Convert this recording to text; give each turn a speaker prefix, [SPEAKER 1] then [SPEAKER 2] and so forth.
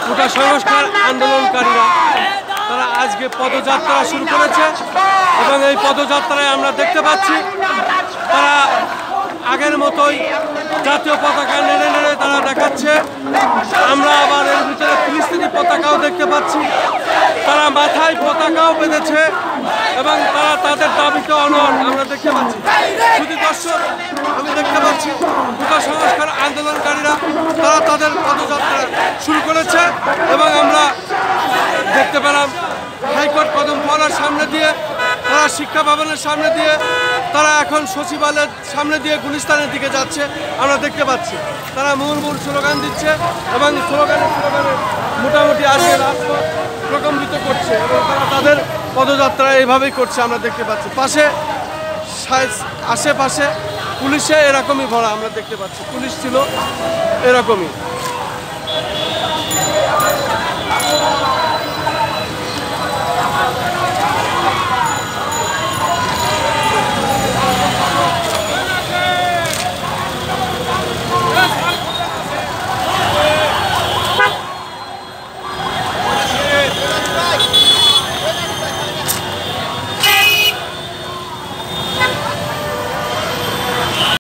[SPEAKER 1] কোটা সংস্কার আন্দোলনকারীরা তারা আজকে পদযাত্রা শুরু করেছে এবং এই পদযাত্রায় আমরা দেখতে পাচ্ছি তারা আগের মতোই জাতীয় পতাকা নেড়ে নেড়ে তারা দেখাচ্ছে। আমরা আবার এর ভিতরে ফিলিস্তিনি পতাকাও দেখতে পাচ্ছি, তারা মাথায় পতাকাও বেঁধেছে এবং তারা তাদের দাবিতে অনড় আমরা দেখতে পাচ্ছি। শুধু দর্শক, আমি দেখতে পাচ্ছি কোটা সংস্কার আন্দোলনকারীরা তারা তাদের পদযাত্রা শুরু করেছে এবং আমরা দেখতে পেলাম হাইকোর্ট কদমতলার সামনে দিয়ে, তারা শিক্ষা ভবনের সামনে দিয়ে, তারা এখন সচিবালয়ের সামনে দিয়ে গুলিস্তানের দিকে যাচ্ছে আমরা দেখতে পাচ্ছি। তারা মুহুর্মুহুর স্লোগান দিচ্ছে এবং স্লোগানে মোটামুটি আজকে রাজপথ প্রকম্পিত করছে এবং তারা তাদের পদযাত্রা এইভাবেই করছে আমরা দেখতে পাচ্ছি। পাশে আশেপাশে পুলিশে এরকমই ভরা আমরা দেখতে পাচ্ছি, পুলিশ ছিল এরকমই।